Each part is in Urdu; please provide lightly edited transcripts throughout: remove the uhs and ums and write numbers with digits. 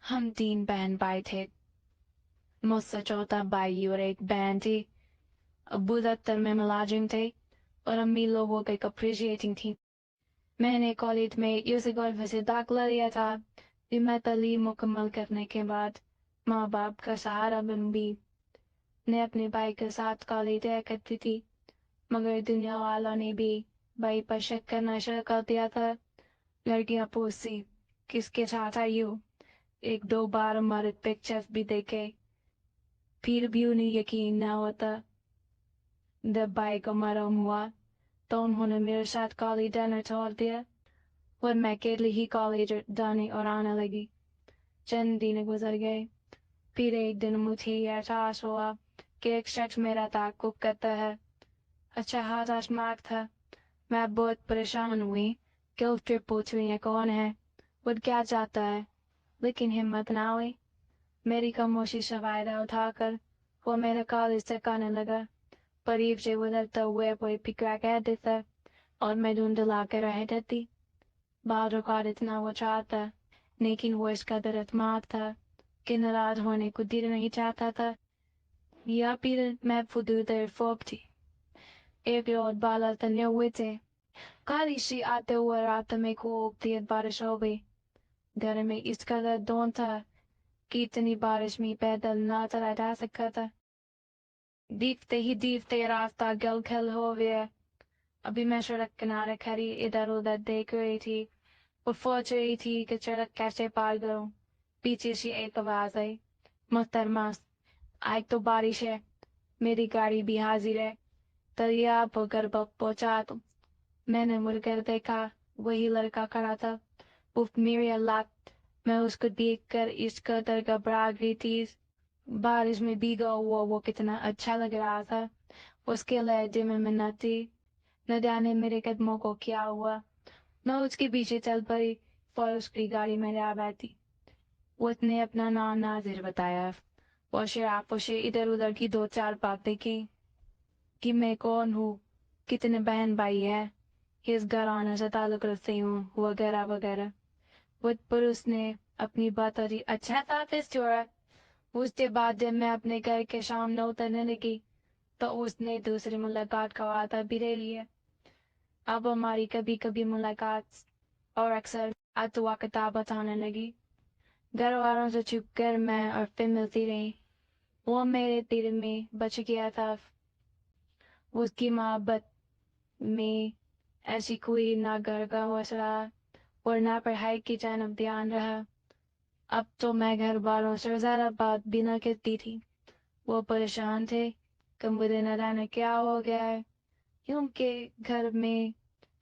ہم 3 بہن بھائی تھے، مجھ سے چھوٹا بھائی اور ایک بہن تھی۔ ابو دفتر میں ملازم تھے اور امی لوگوں کے اپریشیٹنگ تھی۔ میں نے کالج میں یوسیگولف سے داخلہ لیا تھا، پھر میں تعلیم مکمل کرنے کے بعد ماں باپ کا سہارا بن بھی نے اپنے بھائی کے ساتھ کالج طے کرتی تھی، مگر دنیا والوں نے بھی بھائی پر شک کرنا شروع کر دیا تھا۔ لڑکیاں پوچھتی کس کے ساتھ آئی ہو، 1-2 بار ہمارے پکچرز بھی دیکھے، پھر بھی انہیں یقین نہ ہوتا۔ جب بھائی کو معلوم ہوا تو انہوں نے میرے ساتھ کالج جانا چھوڑ دیا اور میں اکیلے ہی کالج جانے اور آنے لگی۔ چند دن گزر گئے، پھر ایک دن مجھے یہ احساس ہوا کہ ایک شخص میرا تعاقب کرتا ہے۔ اچھا خاصا مارک تھا۔ میں بہت پریشان ہوئی کہ اس سے پوچھوں یہ کون ہے اور کیا چاہتا ہے، لیکن ہمت نہ ہوئی۔ میری خاموشی سے فائدہ اٹھا کر وہ میرے کالج سے کہنے لگا، قریب سے گزرتا ہوئے کوئی فکرہ کہہ دیتا اور میں دھندلا کے رہ جاتی۔ بعض اوقات اتنا وہ چاہتا، لیکن وہ اس قدر اعتماد تھا کہ ناراض ہونے کو دل نہیں چاہتا تھا، یا پھر میں فضول فوق تھی۔ ایک روز بادل تنے ہوئے تھے، کالی سی آتے ہوئے رات میں خوب تیز بارش ہو گئی۔ گھر میں اس قدر دھند تھا کہ اتنی بارش میں پیدل نہ چلا جا سکتا تھا۔ دیکھتے راستہ گل کھل ہو گیا۔ ابھی میں سڑک کنارے کھڑی ادھر ادھر دیکھ رہی تھی اور سوچ رہی تھی کہ سڑک کیسے پار کروں۔ پیچھے سے ایک آواز آئی، محترمہ آج تو بارش ہے، میری گاڑی بھی حاضر ہے، دریا ہو کر پہنچا دوں۔ میں نے مڑ کر دیکھا، وہی لڑکا کھڑا تھا۔ اف میرے اللہ، میں اس کو دیکھ کر اس قدر گھبرا گئی تھی۔ بارش میں بھیگا ہوا وہ کتنا اچھا لگ رہا تھا۔ اس کے لہجے میں منت تھی۔ نہ جانے میرے قدموں کو کیا ہوا، میں اس کے پیچھے چل پڑی اور اس کی گاڑی میں جا بیٹھی۔ اس نے اپنا نام ناظر بتایا اور شرافت سے ادھر ادھر کی 2-4 باتیں کی کہ میں کون ہوں، کتنے بہن بھائی ہیں، کس گھرانے سے تعلق رکھتی ہوں، وغیرہ وغیرہ۔ پر اس نے اپنی بات اری اچھا تھا پھر چھوڑا۔ اس کے بعد جب میں اپنے گھر کے سامنے اترنے لگی تو اس نے دوسری ملاقات کا وعدہ بھی لے لیا۔ اب ہماری کبھی کبھی ملاقات اور اکثر اتوا کتابت آنے لگی۔ گھر والوں سے چھپ کر میں اور پھر ملتی رہی۔ وہ میرے دل میں بچ گیا تھا۔ اس کی محبت میں ایسی کوئی نہ گھر کا حوصلہ اور نہ پڑھائی کی جانب دھیان رہا۔ اب تو میں گھر والوں سے زیادہ بات بھی نہ کرتی تھی۔ وہ پریشان تھے کہ مجھے نہ جانے کیا ہو گیا ہے، کیونکہ گھر میں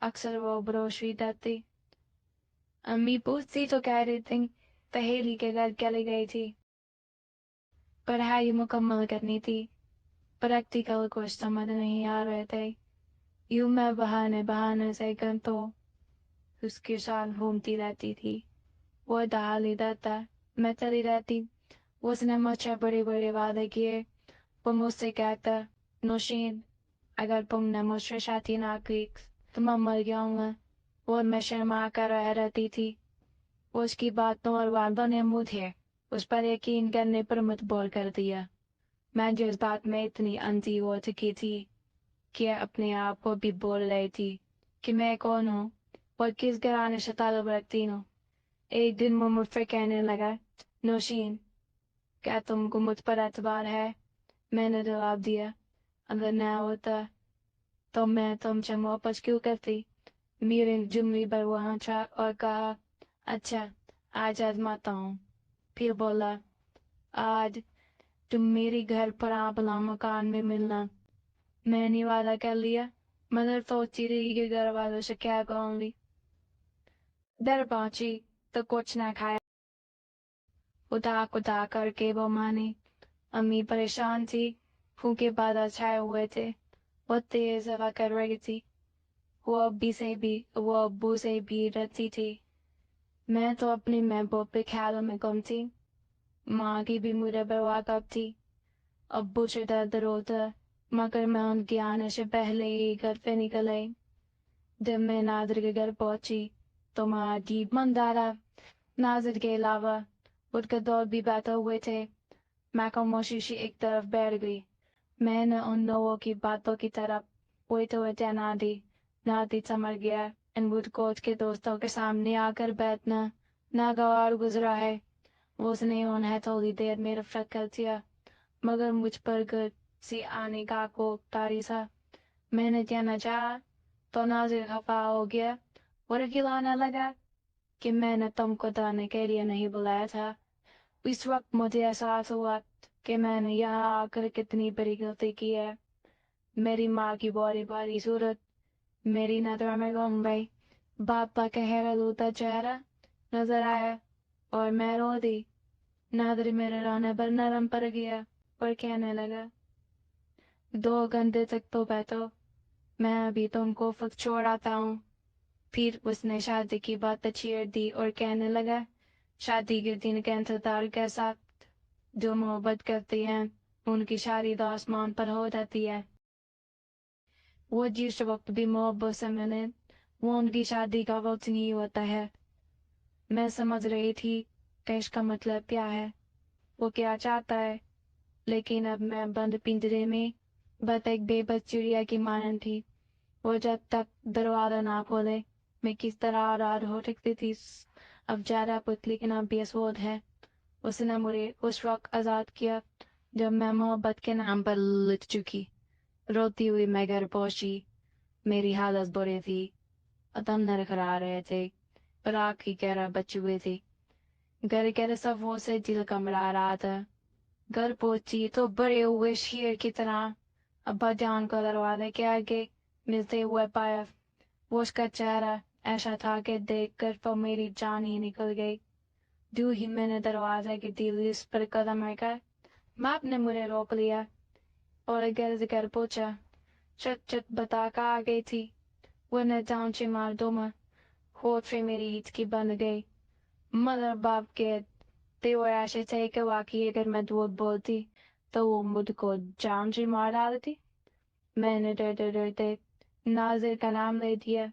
اکثر وہ بروشی جاتی۔ امی پوچھتی تو کہہ رہی تھی پہیلی کے گھر چلی گئی تھی، پڑھائی مکمل کرنی تھی۔ پریکٹیکل کچھ سمجھ نہیں آ رہے تھے۔ یوں میں بہانے سے گھنٹوں اس کے ساتھ گھومتی رہتی تھی۔ وہ ڈال ادھر تھا، میں چلی رہتی۔ اس نے مجھ سے بڑے بڑے وعدے کیے۔ وہ مجھ سے کہتا، نوشین اگر تم نے مجھ سے شادی نہ کی تو میں مر جاؤں گا، اور میں شرما کر رہ رہتی تھی۔ اس کی باتوں اور وعدوں نے مجھے اس پر یقین کرنے پر مجبور کر دیا۔ میں جس بات میں اتنی اندھی ہو چکی تھی کہ اپنے آپ کو بھی بول رہی تھی کہ میں کون ہوں اور کس گھرانے سے تعلق رکھتی ہوں۔ ایک دن وہ مجھ سے کہنے لگا، نوشین کیا تم کو مجھ پر اعتبار ہے؟ میں نے جواب دیا، اگر نہ ہوتا تو میں تم سے محبت کیوں کرتی؟ میرے جملے پر وہ ہنسا اور کہا، اچھا آج آزماتا ہوں۔ پھر بولا، آج تم میری گھر پر بلا مکان میں ملنا۔ میں نے وعدہ کر لیا، مگر سوچتی رہی کہ گھر والوں سے کیا کہوں گی۔ در پہنچی تو کچھ نہ کھایا، ادا کر کے وہ مانی۔ امی پریشان تھی کیونکہ بادل چھائے ہوئے تھے، وہ تیز ہوا کر رہی تھی۔ وہ ابو سے بھی ڈرتی تھی۔ میں تو اپنی محبوب کے خیالوں میں گم تھی۔ ماں کی بھی مجھے پرواہ کب تھی۔ ابو سے درد ہوتا، مگر میں ان کے آنے سے پہلے ہی گھر سے نکل آئی۔ جب میں ناظر کے گھر پہنچی تو ماں عجیب منظر تھا۔ ناظر کے علاوہ اٹھ کر دور بھی بیٹھے ہوئے تھے۔ میں خاموشی ایک طرف بیٹھ گئی۔ میں نے ان لوگوں کی باتوں کی طرف پوئتے ہوئے تینا دی۔ ناتی سمجھ گیا ان بدھ کوچ کے دوستوں کے سامنے آ کر بیٹھنا ناگوار گزرا ہے۔ اس نے انہیں تھوڑی دیر میں رفرت کر دیا، مگر مجھ پر گرد سی آنے کا کو تاری سا۔ میں نے کہنا چاہا تو ناظر خفا ہو گیا اور کھلانے لگا کہ میں نے تم کو دانے کے لیے نہیں بلایا تھا۔ اس وقت مجھے احساس ہوا کہ میں نے یہاں آ کر کتنی بڑی غلطی کی ہے۔ میری ماں کی بڑی بڑی صورت میری نظر میں گم گئی۔ باپ کا حیرت چہرہ نظر آیا اور میں رو دی۔ ناظر میرے رونے پر نرم پڑ گیا اور کہنے لگا، 2 گھنٹے تک تو بیٹھو، میں ابھی تم کو وقت چھوڑاتا ہوں۔ پھر اس نے شادی کی بات چھیڑ دی اور کہنے لگا، شادی کے دن کے انتظار کے ساتھ جو محبت کرتی ہیں ان کی شادی تو آسمان پر ہو جاتی ہے۔ وہ جس وقت بھی محبت سے ملے وہ ان کی شادی کا وقت نہیں ہوتا ہے۔ میں سمجھ رہی تھی کہ اس کا مطلب کیا ہے، وہ کیا چاہتا ہے، لیکن اب میں بند پنجرے میں بس ایک بے بس چڑیا کی مانند تھی۔ وہ جب تک دروازہ نہ کھولے میں کس طرح آزاد ہو سکتی تھی، اب زیادہ کچھ لکھنا بے سود ہے۔ اس نے مجھے اس وقت آزاد کیا جب میں محبت کے نام پر لٹ چکی۔ روتی ہوئی میں گھر پہنچی۔ میری حالت بری تھی، عدم نرخرا رہے تھے اور آگ کی گہرا بچی ہوئی تھی۔ گھر کے صفوں سے دل کمرا رہا تھا۔ گھر پہنچی تو بڑے ہوئے شیر کی طرح ابا جان کو دروازے کے آگے ملتے ہوئے پایا۔ وہ اس کا چہرہ ایسا تھا کہ دیکھ کر تو میری جان ہی نکل گئی۔ جو ہی میں نے دروازے کی دہلیز پر قدم رکھا، باپ نے مجھے روک لیا اور گھر پوچھا۔ چٹ چٹ بتا کر آ گئی تھی، وہ نے جان سے مار دو ماں۔ ہوٹ سے میری ہچکی بن گئی۔ مگر باپ کے تیور ایسے تھے کہ واقعی اگر میں جھوٹ بولتی تو وہ مجھ کو جان سے مار ڈالتی۔ میں نے ڈرتے ڈرتے ناظر کا نام لے دیا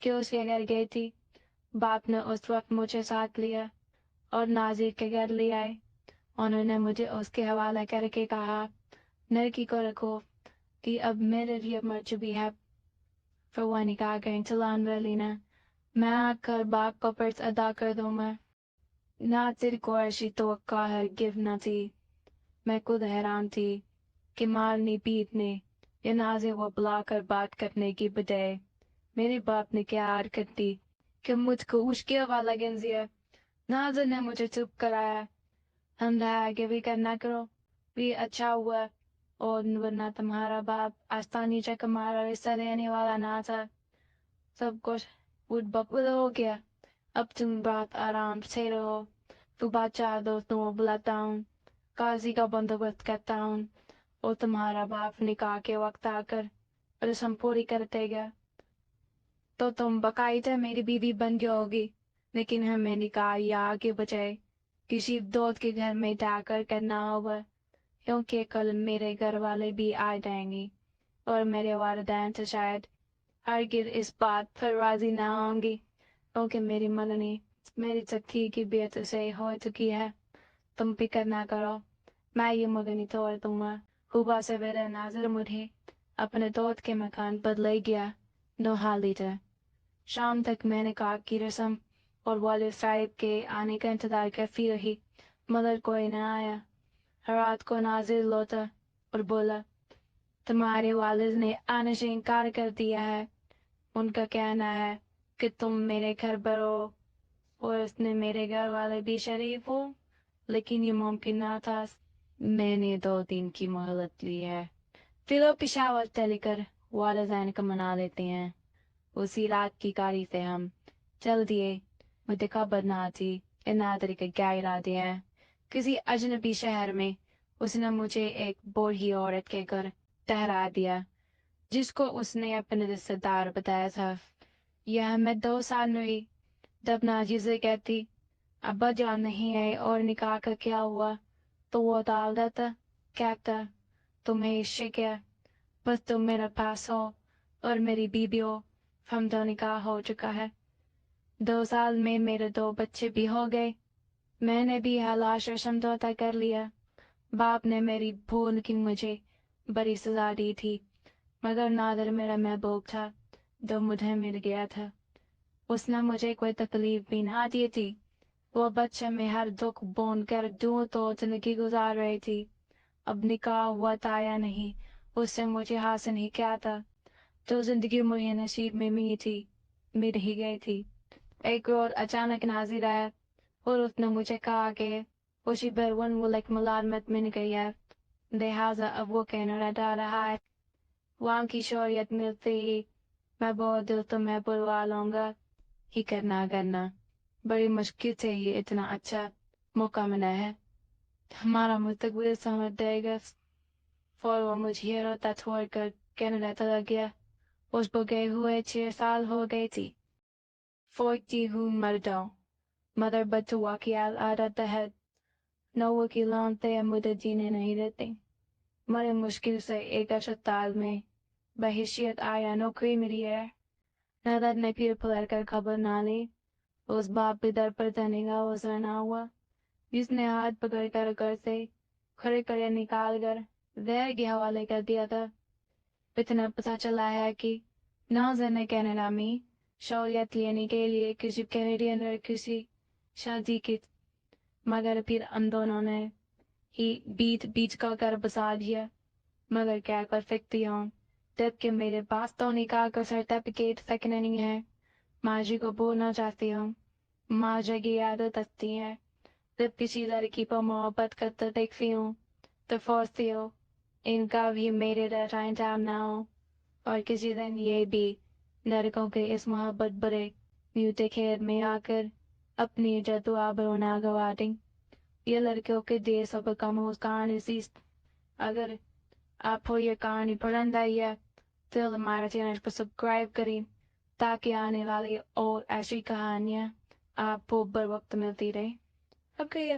کہ اس کے گھر گئی تھی۔ باپ نے اس وقت مجھے ساتھ لیا اور ناظر کے گھر لے آئے۔ انہوں نے مجھے اس کے حوالے کر کے کہا، لڑکی کو رکھو کہ اب میرے لیے مر چکی ہے۔ پھر وہ نکاح کا چلان لے لینا، میں آ کر باپ کو قرض ادا کر دوں گا۔ ناظر کو ایسی توقع ہرگز نہ تھی۔ میں خود حیران تھی کہ مارنے پیٹنے یا ناظر کو بلا کر بات کرنے کی بجائے میرے باپ نے کیا حرکت دی کہ مجھ کو اس کے حوالے کر دیا۔ ناظر نے مجھے چپ کرایا۔ ہم آگے بھی کرنا کرو بھی اچھا ہوا، اور ورنہ تمہارا باپ آستانی سے ہمارا رشتہ دینے والا نہ تھا۔ سب کچھ اٹھ بکول ہو گیا۔ اب تم بات آرام سے رہو، تو بادشاہ دوستوں کو بلاتا ہوں، قاضی کا بندوبست کرتا ہوں اور تمہارا باپ نکاح کے وقت آ کر رسم پوری کر دے گا تو تم باقاعدہ میری بیوی بن جاؤ گی۔ لیکن ہمیں نکاح یہاں کے بجائے کسی دوست کے گھر میں جا کر کرنا ہوگا، کیونکہ کل میرے گھر والے بھی آ جائیں گے اور میرے والدین سے شاید ہرگز اس بات پر راضی نہ ہوں گی، کیونکہ میری مننی میری سختی کی بیعت سے ہو چکی ہے۔ تم فکر نہ کرو، میں یہ مدنی توڑ دوں گا۔ صبح سویرے ناظر مجھے اپنے دوست کے مکان پر لے گیا۔ نوحالی تھا۔ شام تک میں نے کہا کی رسم اور والد صاحب کے آنے کا انتظار کرتی رہی، مگر کوئی نہ آیا۔ رات کو ناظر لوٹا اور بولا، تمہارے والد نے آنے سے انکار کر دیا ہے۔ ان کا کہنا ہے کہ تم میرے گھر پر ہو اور اس نے میرے گھر والے بھی شریف ہو، لیکن یہ ممکن نہ تھا۔ میں نے 2 دن کی مہلت لی ہے، پھر وہ پشاور چل کر والدین کو منا لیتے ہیں۔ اسی رات کی گاڑی سے ہم چل دیے۔ مجھے خبر نہ تھی کہ ناظر کے کیا ارادے ہیں۔ کسی اجنبی شہر میں اس نے مجھے ایک بوڑھی عورت کے گھر ٹھہرا دیا، جس کو اس نے اپنے رشتے دار بتایا تھا۔ یہ میں 2 سال رہی۔ جب ناظر سے کہتی ابا جان نہیں ہے اور نکاح کا کیا ہوا، تو وہ ڈال دیتا، کہتا تمہیں اس سے کیا، بس تم میرے پاس ہو اور میری بیوی ہو، ہم دونوں نکاح ہو چکا ہے۔ 2 سال میں میرے 2 بچے بھی ہو گئے۔ میں نے بھی حلاش اور سمجھوتا کر لیا. باپ نے میری بھول کی مجھے بڑی سزا دی تھی، مگر نادر میرا محبوب تھا جو مجھے مل گیا تھا. اس نے مجھے کوئی تکلیف بھی نہ دی تھی. وہ بچے میں ہر دکھ بون کر دوں تو زندگی گزار رہی تھی. اب نکاح ہوا تھا یا نہیں اس سے مجھے حاصل نہیں کیا تھا. جو زندگی مجھے نصیب میں ملی تھی مل ہی گئی تھی. ایک روز اچانک نازر آیا اور اس نے مجھے کہا کہ خوشی بیرون ملک ملازمت مل گئی ہے، لہٰذا اب وہ کینیڈا جا رہا ہے. وہاں کی شہریت ملتے ہی میں بہت دل تمہیں بلوا لوں گا. ہی کرنا بڑی مشکل سے ہی اتنا اچھا موقع ملا ہے. ہمارا مستقبل سمجھ دے گا. فور وہ مجھے روتا چھوڑ کر کینیڈا چلا گیا. اس کو گئے ہوئے 6 سال ہو گئی تھی. سوچتی ہوں مر جاؤں مگر بچوں کی عادت ہے، نو کی لانتے مجھے جینے نہیں دیتے. بڑے مشکل سے ایک اسپتال میں بحیثیت آیا نوکری ملی ہے. نادر نے پھر پلٹ کر خبر نہ لی. اس باپ بھی در پر جانے کا حوصلہ نہ ہوا جس نے ہاتھ پکڑ کر گھر سے کھڑے کھڑے نکال کر زہر کے حوالے کر دیا تھا. اتنا پتا چلا ہے کہ ناظر نے کینیڈا میں شہریت لینے کے لیے کسی کینیڈین لڑکی سے شادی کی، مگر پھر ان دونوں نے ہی بیچ کا گھر بسا دیا. مگر کیا کر سکتی ہوں جبکہ میرے پاس تو نکاح کا سرٹیفکیٹ تک نہیں ہے. ماں جی کو بولنا چاہتی ہوں. ماں جی کی عادت ہستی ہے جب کسی لڑکی کو محبت کرتے دیکھتی ہوں تو سوچتی ہوں ان کا بھی میرے جیسا انجام نہ ہو، اور کسی دن یہ بھی لڑکوں کے اس محبت برے میوٹے کھیل میں آ کر اپنی عزت و آبرو نہ گوا دیں. یہ لڑکیوں کے دیر سب کم ہو کہانی سی. اگر آپ کو یہ کہانی پسند آئی ہے تو ہمارے چینل کو سبسکرائب کریں تاکہ آنے والی اور ایسی کہانیاں آپ کو بر وقت ملتی رہے. شکریہ.